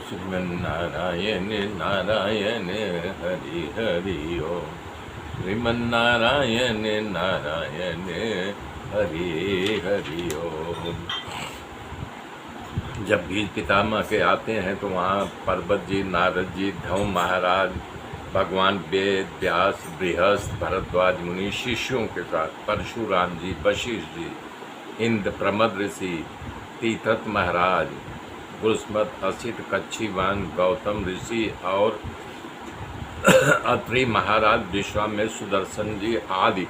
श्रीमन्नारायण नारायण हरि हरि ओम। श्रीमन्नारायण नारायण हरि हरि ओम। जब भी पितामह के आते हैं तो वहाँ पर्वत जी, नारद जी, ध्रुव महाराज, भगवान वेद व्यास, बृहस्पति, भरद्वाज मुनि शिष्यों के साथ, परशुराम जी, वशिष्ठ जी, इंद्र, प्रमद ऋषि, तीर्थत महाराज, गुरुस्मत, असित, कच्छीवान, गौतम ऋषि और अत्रि महाराज, विश्वामित्र, सुदर्शन जी आदि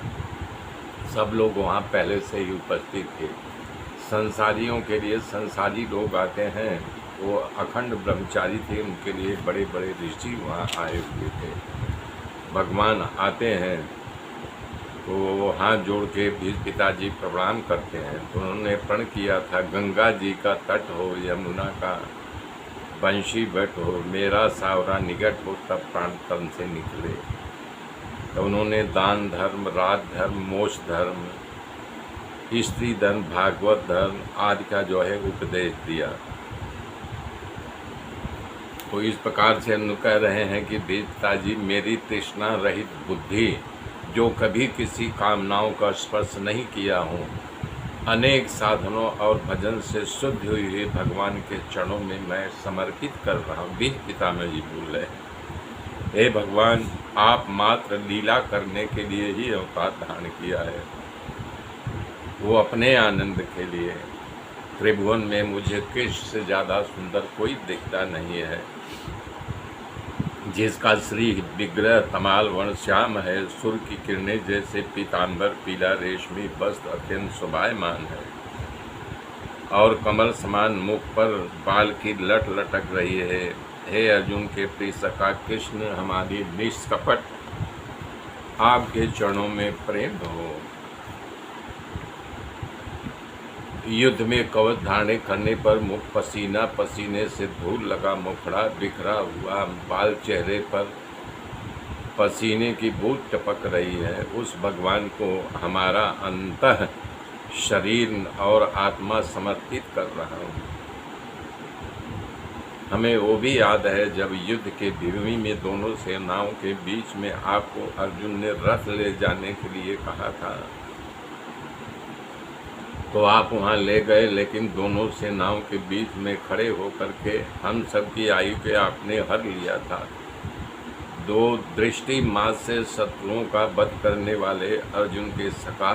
सब लोग वहाँ पहले से ही उपस्थित थे। संसारियों के लिए संसारी लोग आते हैं, वो अखंड ब्रह्मचारी थे, उनके लिए बड़े बड़े ऋषि वहाँ आए हुए थे। भगवान आते हैं तो वो हाथ जोड़ के भीष्म पिताजी प्रणाम करते हैं। तो उन्होंने प्रण किया था, गंगा जी का तट हो, यमुना का बंशी बट हो, मेरा सावरा निकट हो, तब प्राण तन से निकले। तो उन्होंने दान धर्म, राज धर्म, मोक्ष धर्म, स्त्री धर्म, भागवत धर्म आदि का जो है उपदेश दिया। तो इस प्रकार से हम कह रहे हैं कि भीष्म पिताजी, मेरी तृष्णा रहित बुद्धि, जो कभी किसी कामनाओं का स्पर्श नहीं किया हूँ, अनेक साधनों और भजन से शुद्ध हुई हुई भगवान के चरणों में मैं समर्पित कर रहा हूँ। भीष्म पितामह जी बोल रहे हैं, हे भगवान, आप मात्र लीला करने के लिए ही अवतार धारण किया है, वो अपने आनंद के लिए। त्रिभुवन में मुझे कृष्ण से ज़्यादा सुंदर कोई दिखता नहीं है, जिसका श्री विग्रह तमाल वर्ण श्याम है, सूर्य की किरणें जैसे पीताम्बर पीला रेशमी वस्त्र अत्यंत शोभायमान है, और कमल समान मुख पर बाल की लट लटक रही है। हे अर्जुन के प्रिय सखा कृष्ण, हमारी निष्कपट आपके चरणों में प्रेम हो। युद्ध में कवच धारण करने पर मुख पसीना पसीने से धूल लगा, मुखड़ा बिखरा हुआ, बाल चेहरे पर पसीने की बूंद टपक रही है, उस भगवान को हमारा अंतः शरीर और आत्मा समर्पित कर रहा हूँ। हमें वो भी याद है जब युद्ध के भूमि में दोनों सेनाओं के बीच में आपको अर्जुन ने रथ ले जाने के लिए कहा था, तो आप वहाँ ले गए, लेकिन दोनों सेनाओं के बीच में खड़े होकर के हम सबकी आयु पे आपने हर लिया था। दो दृष्टि मास से शत्रुओं का वध करने वाले अर्जुन के सखा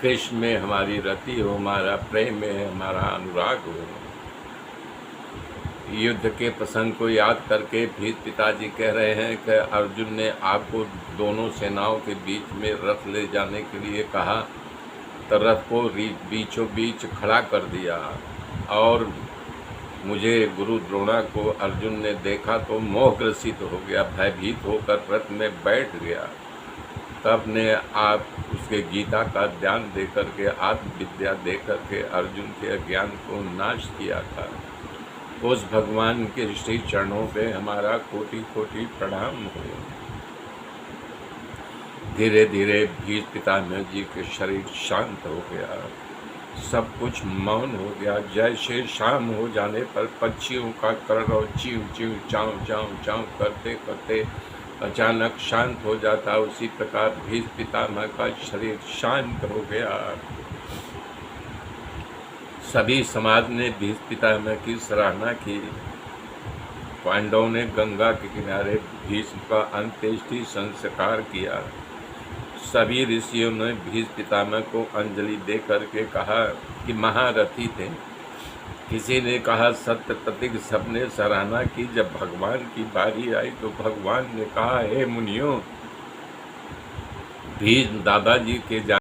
कृष्ण में हमारी रति हो, हमारा प्रेम में हमारा अनुराग हो। युद्ध के प्रसंग को याद करके भीष्म पिताजी कह रहे हैं कि अर्जुन ने आपको दोनों सेनाओं के बीच में रथ ले जाने के लिए कहा, तो रथ को बीचों बीच खड़ा कर दिया, और मुझे गुरु द्रोणा को अर्जुन ने देखा तो मोहग्रसित हो गया, भयभीत होकर रथ में बैठ गया। तब ने आप उसके गीता का ज्ञान दे करके, आत्मविद्या दे करके अर्जुन के अज्ञान को नाश किया था। उस भगवान के श्री चरणों पे हमारा कोटि कोटि प्रणाम हो। धीरे धीरे भीष्म पितामह जी के शरीर शांत हो गया, सब कुछ मौन हो गया। जैसे शाम हो जाने पर पक्षियों का कलरव चीव चीव चाव चाव चाव करते करते अचानक शांत हो जाता, उसी प्रकार भीष्म पितामह का शरीर शांत हो गया। सभी समाज ने भीष्म पितामह की सराहना की। पांडवों ने गंगा के किनारे भीष्म का अंत्येष्टि संस्कार किया। सभी ऋषियों ने भीष्म पितामह को अंजलि दे करके कहा कि महारथी थे। किसी ने कहा सत्य प्रतिज्ञ, सबने सराहना की। जब भगवान की बारी आई तो भगवान ने कहा, हे मुनियों, भीष्म दादाजी के